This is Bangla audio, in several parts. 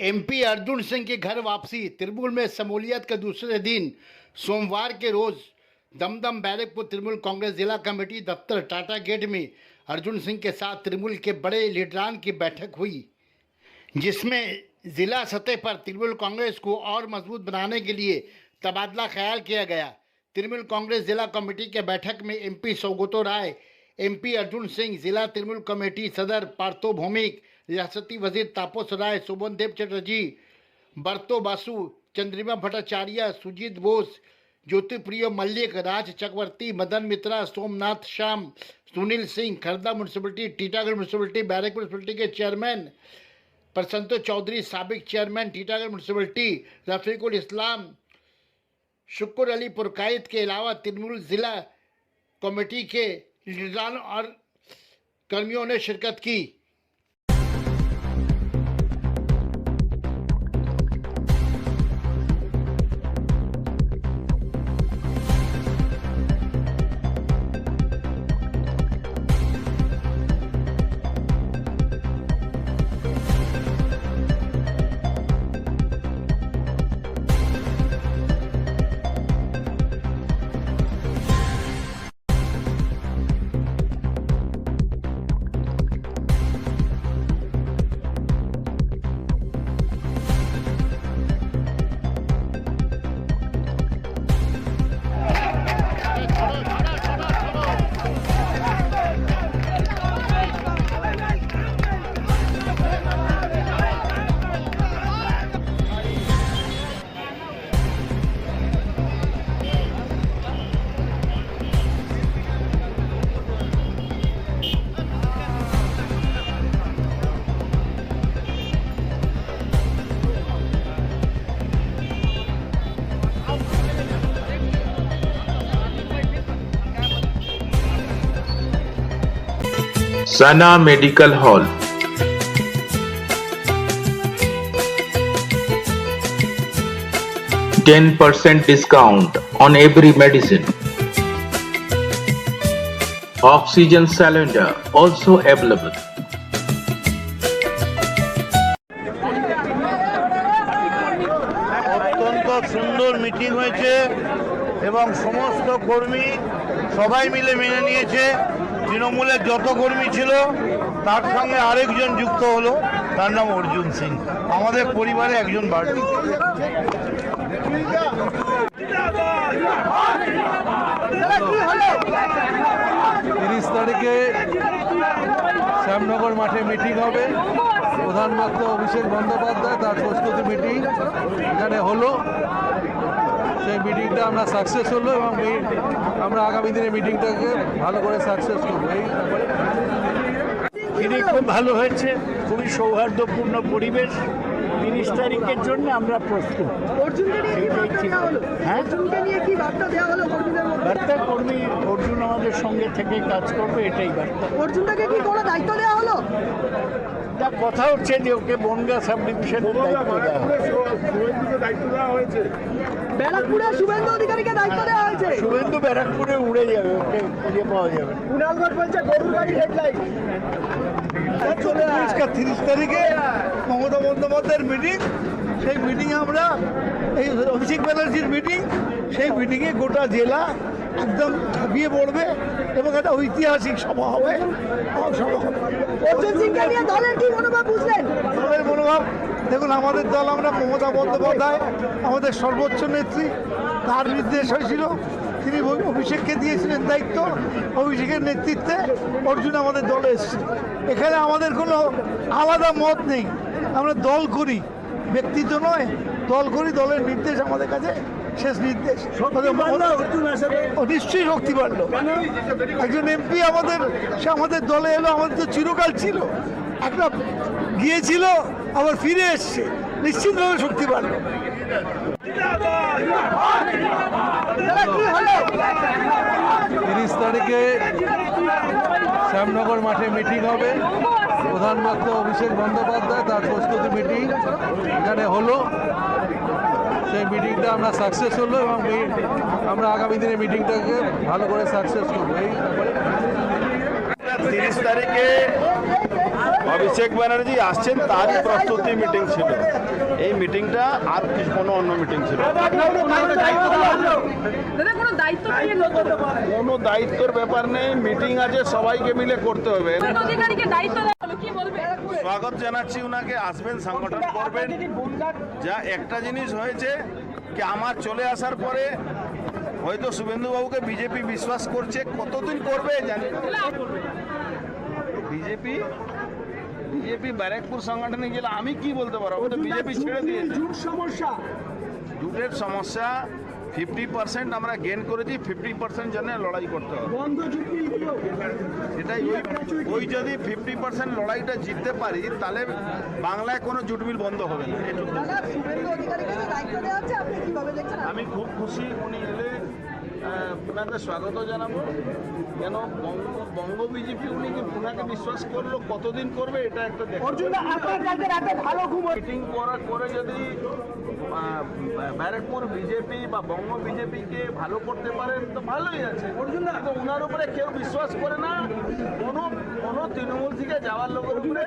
एमपी अर्जुन सिंह की घर वापसी। तृणमूल में समोलियत के दूसरे दिन सोमवार के रोज दमदम बैरकपुर तृणमूल कांग्रेस जिला कमेटी दफ्तर टाटा गेट में अर्जुन सिंह के साथ तृणमूल के बड़े लीडरान की बैठक हुई, जिसमें जिला सतह पर तृणमूल कांग्रेस को और मजबूत बनाने के लिए तबादला ख्याल किया गया। तृणमूल कांग्रेस जिला कमेटी के बैठक में एमपी सौगतो राय, एमपी अर्जुन सिंह, जिला तृणमूल कमेटी सदर पार्थो भौमिक, रियासती वजीर Tapas Roy, Sovandeb Chatterjee, Bratya Basu, Chandrima Bhattacharya, Sujit Bose, Jyotipriya Mallick, Raj Chakraborty, Madan Mitra, Somnath Shyam, Sunil Singh, Khardah municipality, Titagarh municipality, Barrackpore municipality के चेयरमैन प्रसंतो चौधरी, साबिक चेयरमैन टीटागढ़ म्यूनसिपलिटी रफीकुल इस्लाम, शुक्र अली पुरकायत के अलावा तृणमूल जिला कमेटी के लीडरान और कर्मियों ने शिरकत की। Sana Medical Hall. %10 discount on every medicine. Oxygen cylinder also available. অত্যন্ত সুন্দর মিটিং হয়েছে এবং সমস্ত কর্মী সবাই মিলে মেনে নিয়েছে। তৃণমূলের যত কর্মী ছিল তার সঙ্গে আরেকজন যুক্ত হলো, তার নাম অর্জুন সিং, আমাদের পরিবারে একজন বাড়তি। 30 তারিখে শ্যামনগর মাঠে মিটিং হবে। প্রধান বক্তা অভিষেক বন্দ্যোপাধ্যায়, তার প্রস্তুতি মিটিং এখানে হলো। সেই মিটিংটা আমরা সাকসেস হলো এবং আমরা আগামী দিনে মিটিংটাকে ভালো করে সাকসেস করবো। এই মিটিং খুব ভালো হয়েছে, খুবই সৌহার্দ্যপূর্ণ পরিবেশ। 30 তারিখের জন্য আমরা প্রস্তুত। বার্তা কর্মী অর্জুন আমাদের সঙ্গে থেকে কাজ করবে, এটাই বার্তা। অর্জুনটাকে কি কোনো দায়িত্ব দেওয়া হলো? যা কথা হচ্ছে যে ওকে বনগা সাব ডিভিশনের দায়িত্ব দেওয়া হয়েছে। ব্যারাকপুরে শুভেন্দু অধিকারীকে দায়িত্ব দেওয়া হয়েছে। শুভেন্দু ব্যারাকপুরে উড়ে যাবে, ওকে খুঁজে পাওয়া যাবে। কুণালগড় বলছে গরুর গাড়ি হেডলাইট। 30 তারিখে মমতা বন্দ্যোপাধ্যায়ের মিটিং, সেই মিটিংয়ে আমরা এই অভিষেক ব্যানার্জির মিটিং, সেই মিটিংয়ে গোটা জেলা একদম ঝাঁপিয়ে পড়বে এবং একটা ঐতিহাসিক সভা হবে। অর্জুন সিংকে নিয়ে দলের কি মনোভাব বুঝলেন? দলের মনোভাব দেখুন, আমাদের দল, আমরা মমতা বন্দ্যোপাধ্যায় আমাদের সর্বোচ্চ নেত্রী, তার নির্দেশ হয়েছিল, তিনি অভিষেককে দিয়েছিলেন দায়িত্ব। অভিষেকের নেতৃত্বে অর্জুন আমাদের দলে এসেছে। এখানে আমাদের কোনো আলাদা মত নেই, আমরা দল করি, ব্যক্তিত্ব নয়, দল করি। দলের নির্দেশ আমাদের কাছে শেষ নির্দেশ। নিশ্চয়ই শক্তি বাড়লো। একজন এমপি সে আমাদের দলে এলো, আমাদের তো চিরকাল ছিল, একটা গিয়েছিল আবার ফিরে এসছে, নিশ্চিতভাবে শক্তি বাড়লো। 30 তারিখে শ্যামনগর মাঠে মিটিং হবে। প্রধান বক্তা অভিষেক বন্দ্যোপাধ্যায়, তার প্রস্তুতি মিটিং এখানে হলো। সেই মিটিংটা আমরা সাকসেস হলো এবং আমরা আগামী দিনে মিটিংটাকে ভালো করে সাকসেস করবো। এই 30 তারিখে অভিষেক ব্যানার্জি আসছেন তারই প্রস্তুতি মিটিং ছিল। এই মিটিংটা আর কোনো অন্য মিটিং ছিল কোনো দায়িত্বের ব্যাপার নেই। মিটিং আছে, সবাইকে মিলে করতে হবে। স্বাগত জানাচ্ছি উনাকে, আসবেন, সংগঠন করবেন। যা একটা জিনিস হয়েছে কি, আমার চলে আসার পরে হয়তো শুভেন্দুবাবুকে বিজেপি বিশ্বাস করছে, কতদিন করবে জানি। বিজেপি ব্যারাকপুর সংগঠনে গেলে আমি কি বলতে পারবো, বিজেপি ছেড়ে দিয়েছে। জুটের সমস্যা 50% আমরা গেন করেছি, 50% জন্য লড়াই করতে হবে। সেটাই ওই যদি 50% লড়াইটা জিততে পারি, তাহলে বাংলায় কোনো জুট মিল বন্ধ হবে না। আমি খুব খুশি, উনি এলে ওনাকে স্বাগত জানাবো। কেন বঙ্গ বিজেপি উনি ওনাকে বিশ্বাস করলো, কতদিন করবে এটা একটা মিটিং করার পরে যদি ব্যারাকপুর বিজেপি বা বঙ্গ বিজেপিকে ভালো করতে পারেন তো ভালোই আছে। কিন্তু ওনার উপরে কেউ বিশ্বাস করে না, কোনো তৃণমূল থেকে যাওয়ার লোকের উপরে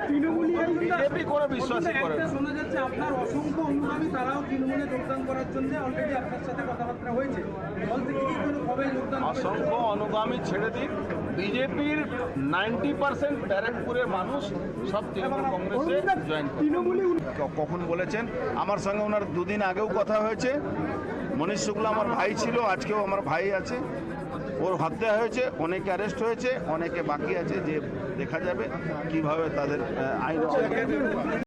বিজেপি কোনো বিশ্বাসই করে না। শোনা যাচ্ছে আপনার অসংখ্য অনুগামী তারাও তৃণমূলে যোগদান করার জন্য অলরেডি আপনার সাথে কথাবার্তা হয়েছে। অসংখ্য অনুগামী ছেড়ে দিন, বিজেপির 90% ব্যারাকপুরের মানুষ সব তৃণমূল কংগ্রেসে জয়েন করে। কখন বলেছেন, আমার সঙ্গে ওনার দুদিন আগেও কথা হয়েছে। মনীষ শুক্লা আমার ভাই ছিল, আজকেও আমার ভাই আছে। ওর হত্যা হয়েছে, অনেকে অ্যারেস্ট হয়েছে, অনেকে বাকি আছে, যে দেখা যাবে কিভাবে তাদের আইন